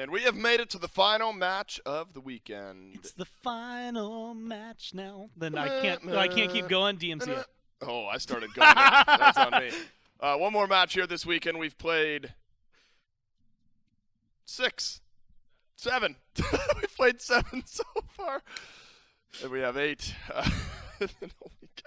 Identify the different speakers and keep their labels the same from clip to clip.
Speaker 1: And we have made it to the final match of the weekend.
Speaker 2: It's the final match now. Then I can't keep going. DMC.
Speaker 1: Oh, I started going. That's on me. One more match here this weekend. We've played 7. We've played 7 so far. And we have 8.
Speaker 2: I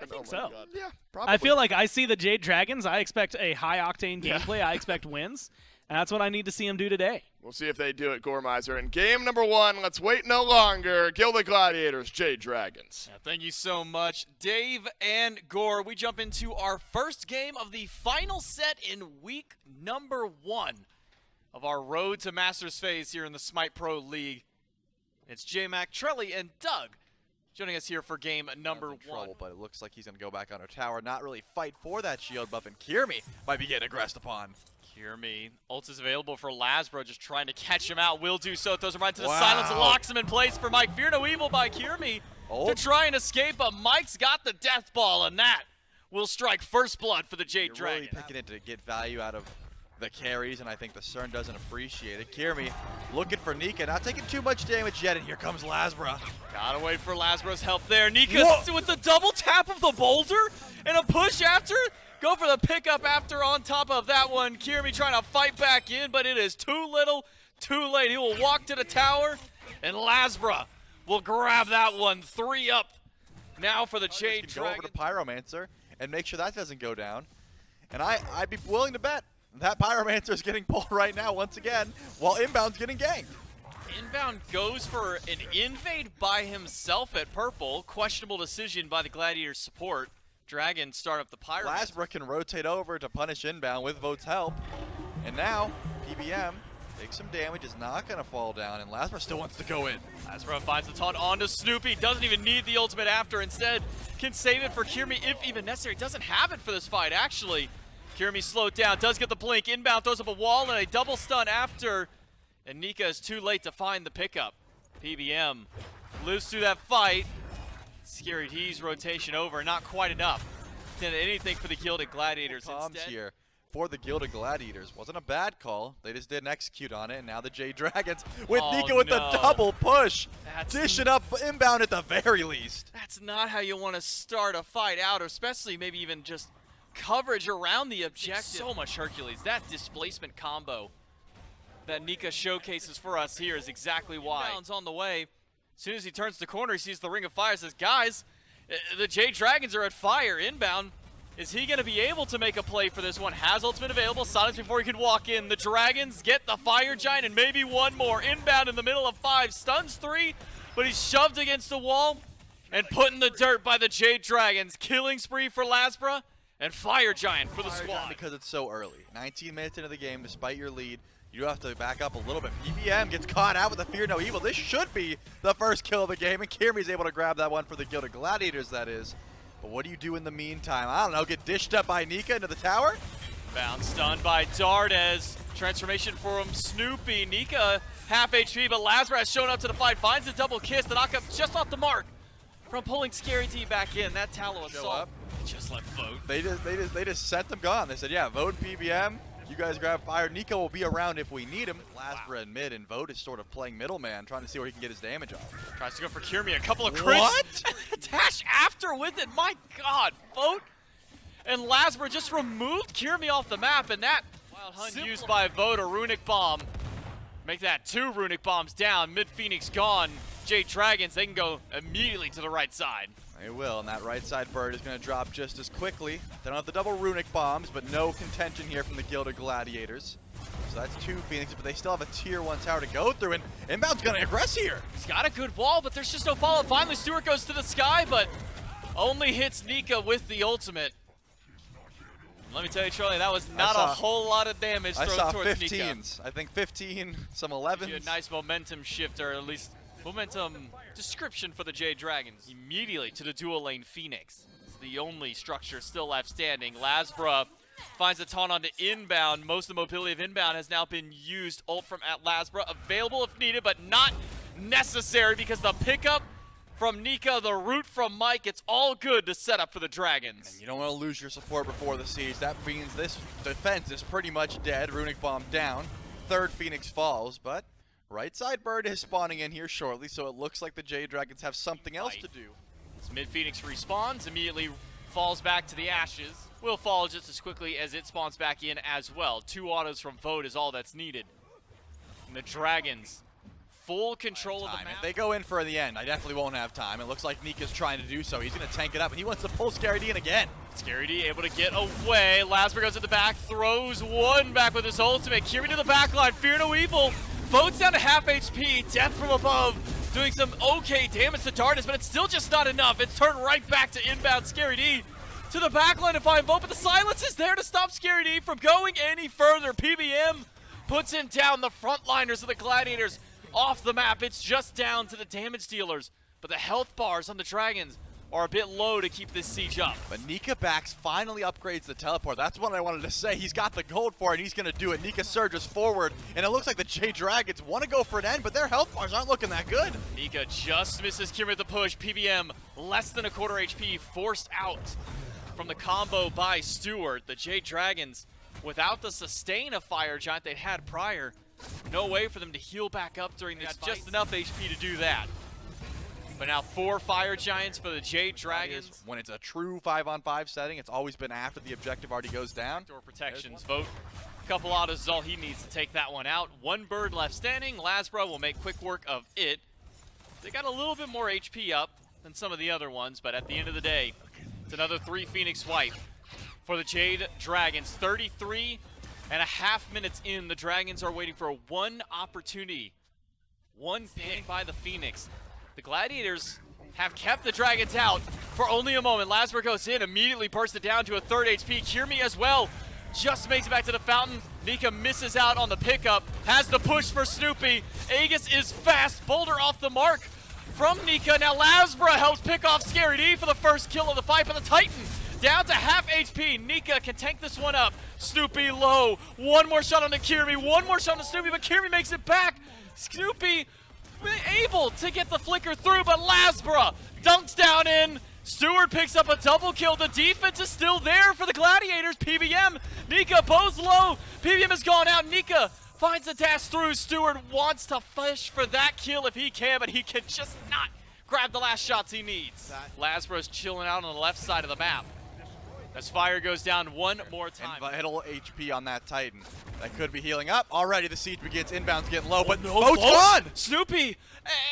Speaker 2: think so.
Speaker 1: God. Yeah, probably.
Speaker 2: I feel like I see the Jade Dragons. I expect a high-octane gameplay. I expect wins. And that's what I need to see them do today.
Speaker 1: We'll see if they do it, Gormizer. In game number 1, let's wait no longer. Gilded Gladiators, Jade Dragons.
Speaker 3: Yeah, thank you so much, Dave and Gore. We jump into our first game of the final set in week number 1 of our Road to Masters phase here in the Smite Pro League. It's J-Mac, Trelly, and Doug joining us here for game number 1.
Speaker 4: Trouble, but it looks like he's going to go back on our tower, not really fight for that shield buff, and Kirmi might be getting aggressed upon.
Speaker 3: Kirmi, ult is available for Lasbro, just trying to catch him out. Will do so, throws him right to the silence and locks him in place for Mike. Fear no evil by Kirmi to try and escape, but Mike's got the death ball, and that will strike first blood for the Jade Dragon.
Speaker 4: Really picking it to get value out of the carries, and I think the CERN doesn't appreciate it. Kirmi looking for Nika, not taking too much damage yet, and here comes Lasbra.
Speaker 3: Gotta wait for Lasbro's help there. Nika with the double tap of the boulder and a push after. Go for the pickup after on top of that one. Kirmi trying to fight back in, but it is too little, too late. He will walk to the tower, and Lasbra will grab that one. 3 up now for the Jade Dragon.
Speaker 4: Go over to Pyromancer and make sure that doesn't go down. And I'd be willing to bet that Pyromancer is getting pulled right now once again, while Inbound's getting ganked.
Speaker 3: Inbound goes for an invade by himself at purple. Questionable decision by the Gladiators support. Dragon start up the Pyro.
Speaker 4: Lasbra can rotate over to punish Inbound with Vote's help. And now, PBM takes some damage, is not going to fall down, and Lasbra still wants to go in.
Speaker 3: Lasbra finds the taunt onto Snoopy, doesn't even need the ultimate after, instead can save it for Kirmi if even necessary. Doesn't have it for this fight, actually. Kirmi slowed down, does get the blink. Inbound throws up a wall and a double stun after, and Nika is too late to find the pickup. PBM lives through that fight. Scary T's rotation over, not quite enough. Did anything for the Gilded Gladiators instead.
Speaker 4: Here for the Gilded Gladiators. Wasn't a bad call. They just didn't execute on it, and now the Jade Dragons with Nika with the double push. Dishing up Inbound at the very least.
Speaker 3: That's not how you want to start a fight out, or especially maybe even just coverage around the objective. So much Hercules. That displacement combo that Nika showcases for us here is exactly why. Inbound's on the way. As soon as he turns the corner, he sees the Ring of Fire, says, guys, the Jade Dragons are at fire. Inbound, is he going to be able to make a play for this one? Has ultimate available, silence before he can walk in. The Dragons get the Fire Giant and maybe one more. Inbound in the middle of 5, stuns 3, but he's shoved against the wall and put in the dirt by the Jade Dragons. Killing spree for Lasbra and Fire Giant for the squad.
Speaker 4: Because it's so early. 19 minutes into the game, despite your lead, you have to back up a little bit. PBM gets caught out with the Fear No Evil. This should be the first kill of the game, and Kirmi's able to grab that one for the Gilded Gladiators, that is. But what do you do in the meantime? I don't know, get dished up by Nika into the tower?
Speaker 3: Bound stunned by Dardes. Transformation from Snoopy. Nika half HP, but Lasbra has shown up to the fight, finds a double kiss. The knockup just off the mark from pulling Scary T back in. That Tallow Assault just let Vote.
Speaker 4: They just sent them gone. They said, yeah, Vote and PBM. You guys grab fire. Nico will be around if we need him. Lasbra in mid, and Vote is sort of playing middleman, trying to see where he can get his damage off.
Speaker 3: Tries to go for Kirmi, a couple of crits.
Speaker 4: What?
Speaker 3: Dash after with it, my God. Vote and Lasbra just removed Kirmi off the map, and that Wild Hunt used by Vote, a Runic Bomb. Make that 2 Runic Bombs down. Mid-Phoenix gone. Jade Dragons, they can go immediately to the right side.
Speaker 4: They will, and that right side bird is going to drop just as quickly. They don't have the double Runic Bombs, but no contention here from the Gilded Gladiators. So that's 2 Phoenixes, but they still have a tier 1 tower to go through, and Inbound's going to aggress here.
Speaker 3: He's got a good wall, but there's just no follow-up. Finally, Stewart goes to the sky, but only hits Nika with the ultimate. Let me tell you, Charlie, that was not a whole lot of damage thrown towards Nika.
Speaker 4: I saw 15s. I think 15, some 11s.
Speaker 3: A nice momentum shift, or at least momentum description for the Jade Dragons. Immediately to the dual lane Phoenix. It's the only structure still left standing. Lasbra finds a taunt onto Inbound. Most of the mobility of Inbound has now been used. Ult from at Lasbra, available if needed, but not necessary because the pickup from Nika, the root from Mike, it's all good to set up for the Dragons.
Speaker 4: And you don't want to lose your support before the siege. That means this defense is pretty much dead. Runic Bomb down. 3rd Phoenix falls, but Right side bird is spawning in here shortly, so it looks like the Jade Dragons have something else to do.
Speaker 3: As Mid Phoenix respawns, immediately falls back to the ashes. Will fall just as quickly as it spawns back in as well. 2 autos from Vote is all that's needed. And the Dragons, full control of the map.
Speaker 4: If they go in for the end, I definitely won't have time. It looks like Nika's trying to do so. He's going to tank it up, and he wants to pull Scary D in again.
Speaker 3: Scary D able to get away. Lasper goes at the back, throws one back with his ultimate. Kiri to the back line, Fear No Evil. Vote's down to half HP, Death from above, doing some okay damage to Dardas, but it's still just not enough. It's turned right back to inbound Scary D to the back line to find Vote, but the silence is there to stop Scary D from going any further. PBM puts him down. The frontliners of the Gladiators off the map. It's just down to the damage dealers, but the health bars on the Dragons are a bit low to keep this siege up.
Speaker 4: But Nika Bax finally upgrades the teleport. That's what I wanted to say. He's got the gold for it, and he's going to do it. Nika surges forward, and it looks like the Jade Dragons want to go for an end, but their health bars aren't looking that good.
Speaker 3: Nika just misses Kiri with the push. PBM less than a quarter HP, forced out from the combo by Stewart. The Jade Dragons, without the sustain of Fire Giant they'd had prior, no way for them to heal back up during this. Just enough HP to do that. But now 4 Fire Giants for the Jade Dragons.
Speaker 4: When it's a true 5-on-5 setting, it's always been after the objective already goes down.
Speaker 3: Door protections. Vote. A couple autos is all he needs to take that one out. 1 bird left standing. Lasbra will make quick work of it. They got a little bit more HP up than some of the other ones, but at the end of the day, it's another 3 Phoenix wipe for the Jade Dragons. 33.5 minutes in, the Dragons are waiting for one opportunity. One pick by the Phoenix. The Gladiators have kept the Dragons out for only a moment. Lasper goes in, immediately bursts it down to a 3rd HP. Kirmi as well just makes it back to the fountain. Nika misses out on the pickup, has the push for Snoopy. Aegis is fast, Boulder off the mark from Nika. Now Lasbra helps pick off Scary D for the first kill of the fight, but the Titan down to half HP. Nika can tank this one up. Snoopy low, one more shot on the Kirmi, one more shot on Snoopy, but Kirmi makes it back. Snoopy able to get the flicker through, but Lasbra dunks down in. Stewart picks up a double kill. The defense is still there for the Gladiators. PBM, Nika both low. PBM has gone out. Nika finds the dash through. Stewart wants to fish for that kill if he can, but he can just not grab the last shots he needs. Lasbra's chilling out on the left side of the map as Fire goes down one more time.
Speaker 4: And vital HP on that Titan. That could be healing up. Already the siege begins. Inbound's getting low, but Vote's gone!
Speaker 3: Snoopy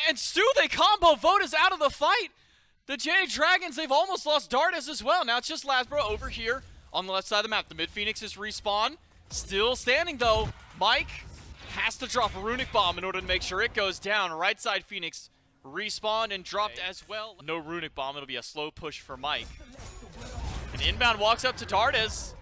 Speaker 3: and Stu, they combo. Vote is out of the fight. The Jade Dragons, they've almost lost Dardas as well. Now it's just Lasbra over here on the left side of the map. The Mid Phoenix is respawn. Still standing though. Mike has to drop a Runic Bomb in order to make sure it goes down. Right side Phoenix respawned and dropped as well. No Runic Bomb, it'll be a slow push for Mike. And inbound walks up to Dardas.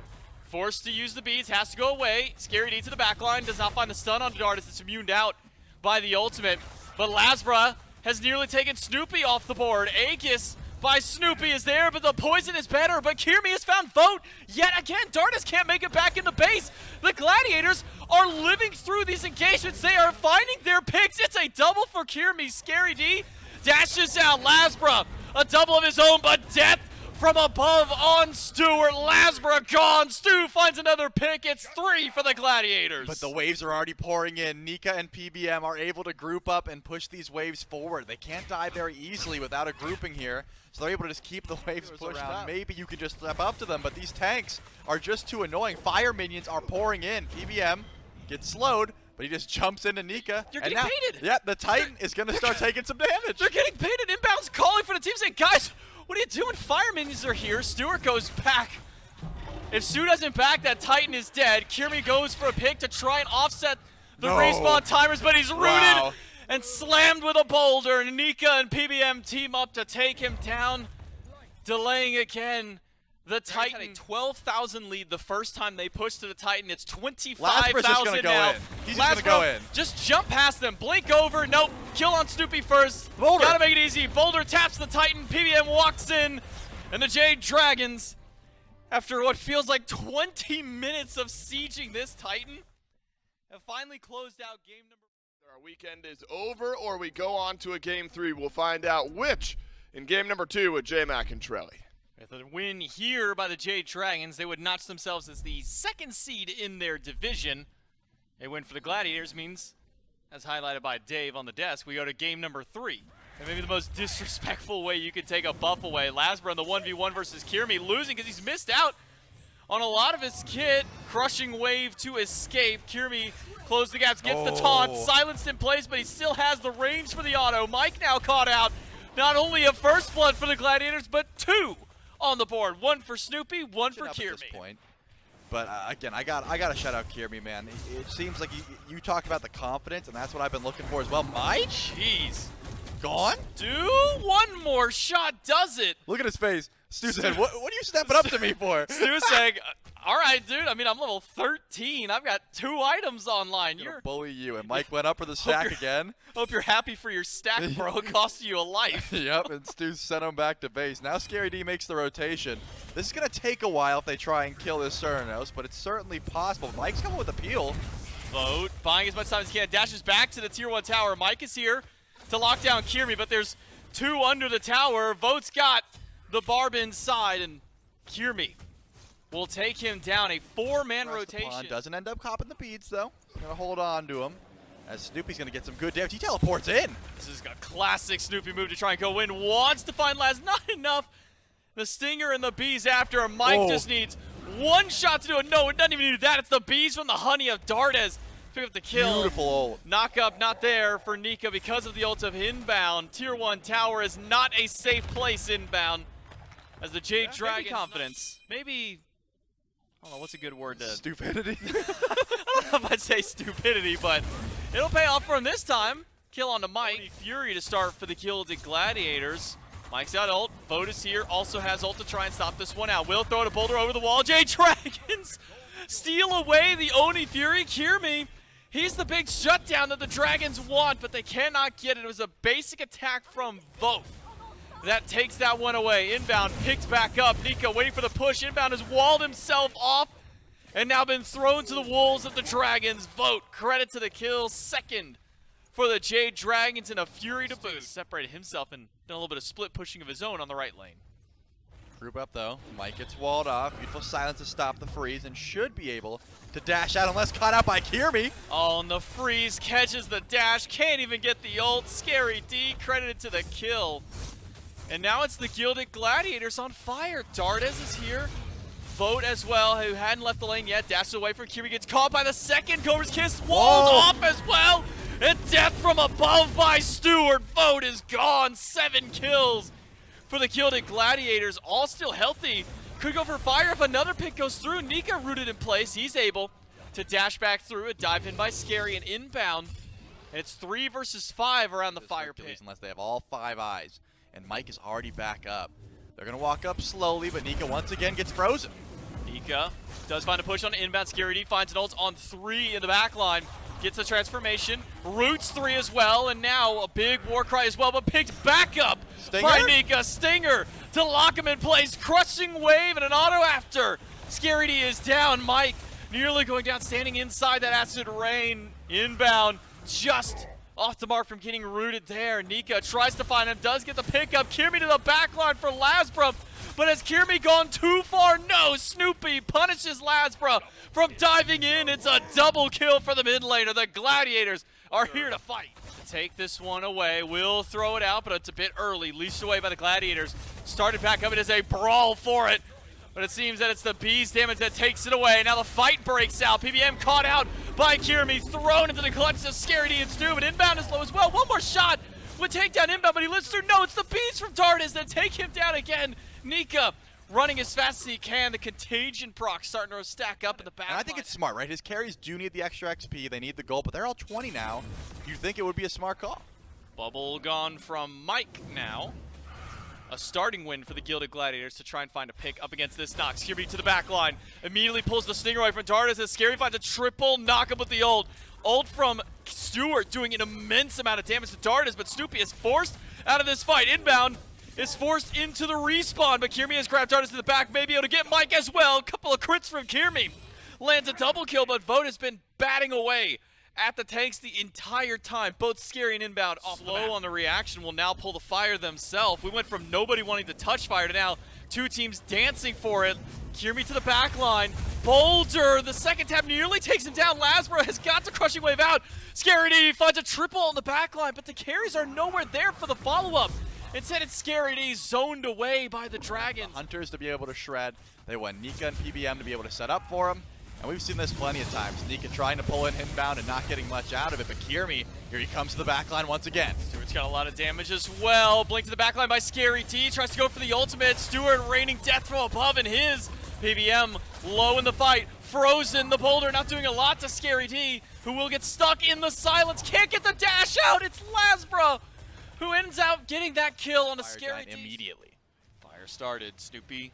Speaker 3: Forced to use the beads, has to go away. Scary D to the backline, does not find the stun on Dardas. It's immuned out by the ultimate. But Lasbra has nearly taken Snoopy off the board. Aegis by Snoopy is there, but the poison is better. But Kirmi has found Vote yet again. Dardas can't make it back in the base. The Gladiators are living through these engagements. They are finding their picks. It's a double for Kirmi. Scary D dashes out. Lasbra, a double of his own, but death from above on Stewart. Lasbra gone. Stu finds another pick. It's 3 for the Gladiators.
Speaker 4: But the waves are already pouring in. Nika and PBM are able to group up and push these waves forward. They can't die very easily without a grouping here. So they're able to just keep the waves pushed around. Maybe you can just step up to them, but these tanks are just too annoying. Fire minions are pouring in. PBM gets slowed, but he just jumps into Nika.
Speaker 3: You're getting baited.
Speaker 4: Yeah, the Titan is going to start taking some damage.
Speaker 3: They're getting baited. Inbound's calling for the team saying, guys, what are you doing? Fire minions are here. Stewart goes back. If Stu doesn't back, that Titan is dead. Kirmi goes for a pick to try and offset the respawn timers, but he's rooted and slammed with a boulder. Nika and PBM team up to take him down, delaying again. The Titan had a 12,000 lead the first time they pushed to the Titan. It's 25,000 now.
Speaker 4: He's just gonna go in.
Speaker 3: Just jump past them. Blink over. Nope. Kill on Snoopy first.
Speaker 4: Boulder.
Speaker 3: Gotta make it easy. Boulder taps the Titan. PBM walks in. And the Jade Dragons, after what feels like 20 minutes of sieging this Titan, have finally closed out game number.
Speaker 1: Our weekend is over, or we go on to a game 3. We'll find out which in game number 2 with J-Mac and Trelly.
Speaker 3: With a win here by the Jade Dragons, they would notch themselves as the 2nd seed in their division. A win for the Gladiators means As highlighted by Dave on the desk, we go to game number 3. And maybe the most disrespectful way you could take a buff away. Lasbro in the 1v1 versus Kirmi, losing because he's missed out on a lot of his kit. Crushing wave to escape. Kirmi closed the gaps, gets the taunt, silenced in place, but he still has the range for the auto. Mike now caught out. Not only a first blood for the Gladiators, but 2 on the board. 1 for Snoopy, 1 for Kirmi.
Speaker 4: But again, I got to shout out Kirmi, man. It seems like you talked about the confidence, and that's what I've been looking for as well. Mike?
Speaker 3: Jeez.
Speaker 4: Gone?
Speaker 3: Do one more shot, does it?
Speaker 4: Look at his face. Stu said, what are you stepping up to me for?
Speaker 3: Stu saying, all right, dude. I mean, I'm level 13. I've got 2 items online.
Speaker 4: You're bully you. And Mike went up for the stack again.
Speaker 3: Hope you're happy for your stack, bro. It cost you a life.
Speaker 4: Yep, and Stu sent him back to base. Now Scary D makes the rotation. This is going to take a while if they try and kill this Cernos, but it's certainly possible. Mike's coming with a peel.
Speaker 3: Vote, buying as much time as he can. Dashes back to the tier 1 tower. Mike is here to lock down Kirmi, but there's 2 under the tower. Vote's got the barb inside, and Kirmi will take him down. A 4-man rotation.
Speaker 4: Doesn't end up copping the beads, though. Going to hold on to him. As Snoopy's going to get some good damage. He teleports in.
Speaker 3: This is a classic Snoopy move to try and go in. Wants to find Laz. Not enough. The Stinger and the Bees after him. Mike just needs 1 shot to do it. No, it doesn't even need that. It's the Bees from the Honey of Dardes. Pick up the kill.
Speaker 4: Beautiful ult.
Speaker 3: Knock up not there for Nika because of the ult of inbound. Tier 1 tower is not a safe place inbound. As the Jade Dragon confidence. Maybe, I don't know, what's a good word to...
Speaker 4: Stupidity.
Speaker 3: I don't know if I'd say stupidity, but it'll pay off for him this time. Kill onto Mike. Fury to start for the Gilded Gladiators. Mike's got ult. Vote is here. Also has ult to try and stop this one out. Will throw it a boulder over the wall. Jade Dragons steal away the Oni Fury. Kirmi, he's the big shutdown that the Dragons want, but they cannot get it. It was a basic attack from Vote that takes that one away. Inbound picked back up. Nika waiting for the push. Inbound has walled himself off and now been thrown to the wolves of the Dragons. Vote, credit to the kill. Second for the Jade Dragons and a Fury to boot. Separated himself and done a little bit of split pushing of his own on the right lane.
Speaker 4: Group up though. Mike gets walled off. Beautiful silence to stop the freeze and should be able to dash out unless caught out by Kirmi.
Speaker 3: Oh, and the freeze catches the dash. Can't even get the ult. Scary D credited to the kill. And now it's the Gilded Gladiators on fire. Dardes is here. Vote as well, who hadn't left the lane yet. Dashes away from Kirmi, gets caught by the second. Cobra's Kiss walled off as well. And death from above by Stewart. Vote is gone. 7 kills for the Gilded Gladiators. All still healthy. Could go for fire if another pick goes through. Nika rooted in place. He's able to dash back through it. Dive in by Scary and inbound. And it's 3 versus 5 around the fire pit.
Speaker 4: Unless they have all 5 eyes. And Mike is already back up. They're going to walk up slowly, but Nika once again gets frozen.
Speaker 3: Nika does find a push on inbound. Scary D finds an ult on 3 in the back line. Gets a transformation. Roots 3 as well. And now a big war cry as well, but picked back up by Nika. Stinger to lock him in place. Crushing wave and an auto after. Scary D is down. Mike nearly going down, standing inside that acid rain. Inbound just off the mark from getting rooted there. Nika tries to find him, does get the pickup. Kirmi to the back line for Lasbro. But has Kirmi gone too far? No, Snoopy punishes Lasbro from diving in. It's a double kill for the mid laner. The Gladiators are here to fight. Take this one away. Will throw it out, but it's a bit early. Leashed away by the Gladiators. Started back up. It is a brawl for it. But it seems that it's the Bees damage that takes it away. Now the fight breaks out. PBM caught out by Kirmi, thrown into the clutches of Scary D and Stu, but inbound is low as well. One more shot would take down inbound, but he lives through. No, it's the Bees from Dardes that take him down again. Nika running as fast as he can. The contagion proc starting to stack up in the back.
Speaker 4: And I think it's smart, right? His carries do need the extra XP. They need the gold, but they're all 20 now. You'd think it would be a smart call.
Speaker 3: Bubble gone from Mike now. A starting win for the Gilded Gladiators to try and find a pick up against this Nox. Kirby to the back line. Immediately pulls the Stinger away from Dardes as Scary finds a triple knock up with the ult. Ult from Stewart doing an immense amount of damage to Dardes, but Snoopy is forced out of this fight. Inbound is forced into the respawn, but Kirmi has grabbed Dardes to the back, maybe able to get Mike as well. A couple of crits from Kirmi. Lands a double kill, but Vote has been batting away at the tanks the entire time. Both Scary and inbound off slow on the reaction will now pull the fire themselves. We went from nobody wanting to touch fire to now 2 teams dancing for it. Kirmi to the back line. Boulder, the second tap nearly takes him down. Lasbro has got the crushing wave out. Scary finds a triple on the back line, but the carries are nowhere there for the follow-up. Instead, it's Scary zoned away by the Dragons.
Speaker 4: The Hunters to be able to shred. They want Nika and PBM to be able to set up for him. And we've seen this plenty of times. Nika trying to pull in inbound and not getting much out of it, but Kirmi, here he comes to the back line once again.
Speaker 3: Stewart's got a lot of damage as well. Blink to the back line by Scary T. Tries to go for the ultimate. Stewart raining death from above in his. PBM low in the fight. Frozen, the boulder not doing a lot to Scary T, who will get stuck in the silence. Can't get the dash out. It's Lasbro who ends up getting that kill on a Scary T.
Speaker 4: Immediately.
Speaker 3: Fire started. Snoopy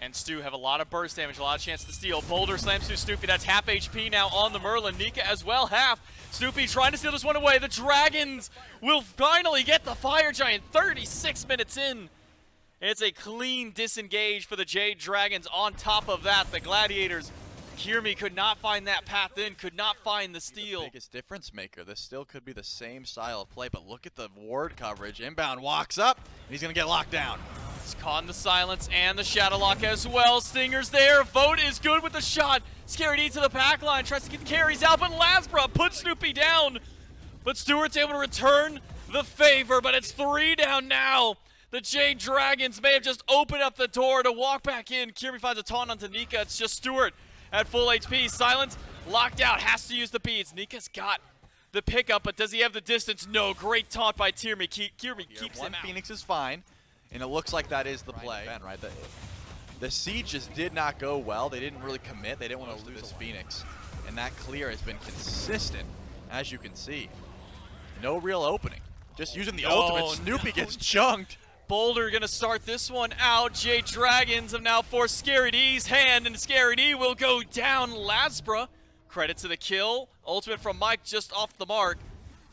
Speaker 3: and Stu have a lot of burst damage, a lot of chance to steal. Boulder slams through Snoopy. That's half HP now on the Merlin. Nika as well, half. Snoopy trying to steal this one away. The Dragons will finally get the Fire Giant 36 minutes in. It's a clean disengage for the Jade Dragons. On top of that, the Gladiators, Kirmi could not find that path in, could not find the steal.
Speaker 4: The biggest difference maker. This still could be the same style of play, but look at the ward coverage. Inbound walks up, and he's going to get locked down.
Speaker 3: He's caught in the silence and the shadow lock as well. Stinger's there. Vote is good with the shot. Scary D to the back line. Tries to get the carries out, but Lasbro puts Snoopy down. But Stewart's able to return the favor, but it's 3 down now. The Jade Dragons may have just opened up the door to walk back in. Kirmi finds a taunt onto Nika. It's just Stewart at full HP. Silence locked out. Has to use the beads. Nika's got the pickup, but does he have the distance? No. Great taunt by Kirmi. Kirmi keeps him out.
Speaker 4: Phoenix is fine. And it looks like that is the play. Right? The siege just did not go well. They didn't really commit. They didn't want to lose this Phoenix. And that clear has been consistent, as you can see. No real opening. Just using the ultimate. Snoopy gets chunked.
Speaker 3: Boulder gonna start this one out. Jade Dragons have now forced Scary D's hand, and Scary D will go down. Lasbra, credit to the kill. Ultimate from Mike just off the mark.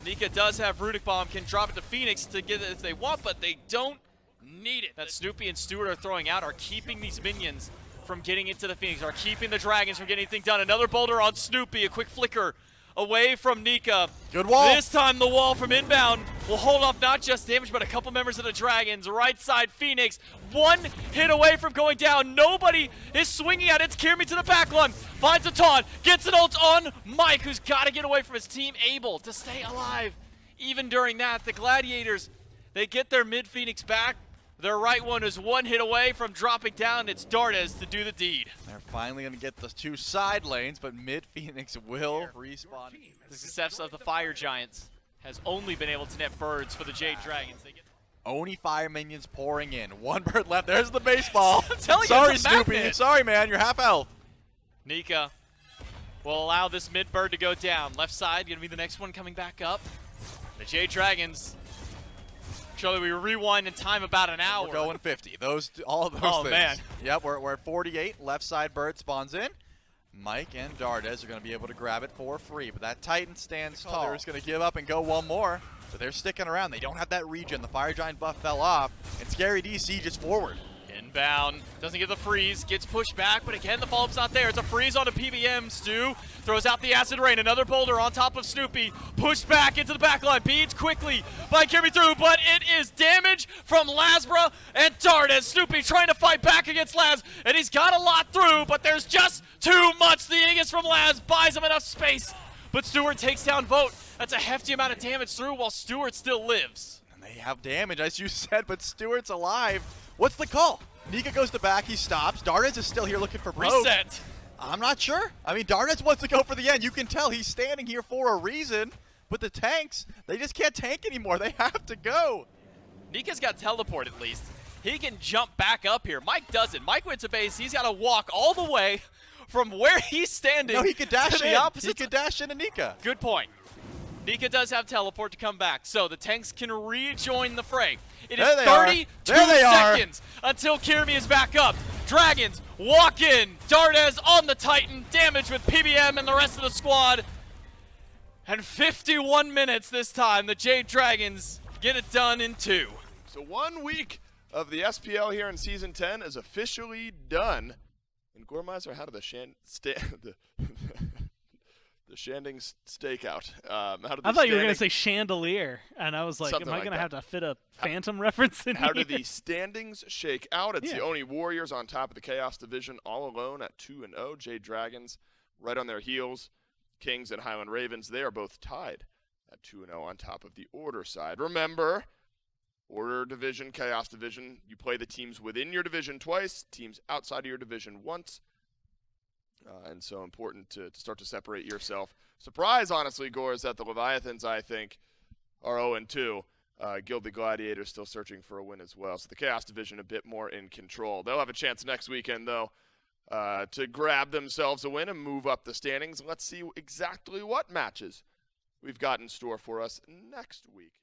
Speaker 3: Nika does have Runic Bomb, can drop it to Phoenix to get it if they want, but they don't need it. That Snoopy and Stewart are throwing out are keeping these minions from getting into the Phoenix, are keeping the Dragons from getting anything done. Another boulder on Snoopy, a quick flicker away from Nika.
Speaker 4: Good wall.
Speaker 3: This time the wall from inbound will hold off not just damage, but a couple members of the Dragons. Right side Phoenix, one hit away from going down. Nobody is swinging at it. It's Kirmi to the back line. Finds a taunt, gets an ult on Mike, who's got to get away from his team, able to stay alive. Even during that, the Gladiators, they get their mid-Phoenix back. Their right one is one hit away from dropping down. It's Dardes to do the deed.
Speaker 4: They're finally going to get the 2 side lanes, but mid-Phoenix will respawn.
Speaker 3: The success of the Fire Giants has only been able to net birds for the Jade Dragons. They get
Speaker 4: Oni fire minions pouring in. 1 bird left. There's the baseball.
Speaker 3: I'm telling you,
Speaker 4: sorry,
Speaker 3: it's a
Speaker 4: Snoopy.
Speaker 3: magnet.
Speaker 4: Sorry, man. You're half health.
Speaker 3: Nika will allow this mid bird to go down. Left side going to be the next one coming back up. The Jade Dragons. Surely we rewind in time about an hour.
Speaker 4: We're going 50. All of those
Speaker 3: Oh,
Speaker 4: things.
Speaker 3: man.
Speaker 4: Yep, we're at 48. Left side bird spawns in. Mike and Dardes are going to be able to grab it for free, but that Titan stands tall. They're just going to give up and go one more, so they're sticking around. They don't have that regen. The Fire Giant buff fell off, and Scary D sieges forward.
Speaker 3: Inbound, doesn't get the freeze, gets pushed back, but again, the follow-up's not there. It's a freeze on a PBM. Stu throws out the Acid Rain, another boulder on top of Snoopy, pushed back into the backline, beats quickly by Kirmi through, but it is damage from Lasbra and Dardes. Snoopy trying to fight back against Laz, and he's got a lot through, but there's just too much. The Aegis from Laz buys him enough space, but Stewart takes down Vote. That's a hefty amount of damage through while Stewart still lives.
Speaker 4: And they have damage, as you said, but Stewart's alive. What's the call? Nika goes to back, he stops. Dardes is still here looking for Broke.
Speaker 3: Reset.
Speaker 4: I'm not sure. I mean, Dardes wants to go for the end. You can tell he's standing here for a reason. But the tanks, they just can't tank anymore. They have to go.
Speaker 3: Nika's got teleport at least. He can jump back up here. Mike doesn't. Mike went to base. He's got to walk all the way from where he's standing.
Speaker 4: No, he could dash
Speaker 3: to
Speaker 4: in.
Speaker 3: the opposite.
Speaker 4: He could dash into Nika.
Speaker 3: Good point. Nika does have teleport to come back, so the tanks can rejoin the fray. It is 32 seconds until Kirmi is back up. Dragons walk in. Dardes on the Titan. Damage with PBM and the rest of the squad. And 51 minutes this time. The Jade Dragons get it done in 2.
Speaker 1: So 1 week of the SPL here in Season 10 is officially done. And Gormizer, how did the The Shandings stakeout. How did
Speaker 2: I thought you were going to
Speaker 1: standing-
Speaker 2: say chandelier, and I was like,
Speaker 1: Something
Speaker 2: am I
Speaker 1: like
Speaker 2: going to
Speaker 1: that.
Speaker 2: have to fit a Phantom reference in
Speaker 1: How
Speaker 2: here?
Speaker 1: did the standings shake out? It's
Speaker 2: Yeah.
Speaker 1: the Oni Warriors on top of the Chaos Division, all alone at 2-0. Jade Dragons right on their heels. Kings and Highland Ravens, they are both tied at 2-0 on top of the Order side. Remember, Order Division, Chaos Division, you play the teams within your division twice, teams outside of your division once. And so important to start to separate yourself. Surprise, honestly, Gore, is that the Leviathans, I think, are 0-2. Gilded Gladiators still searching for a win as well. So the Chaos Division a bit more in control. They'll have a chance next weekend, though, to grab themselves a win and move up the standings. Let's see exactly what matches we've got in store for us next week.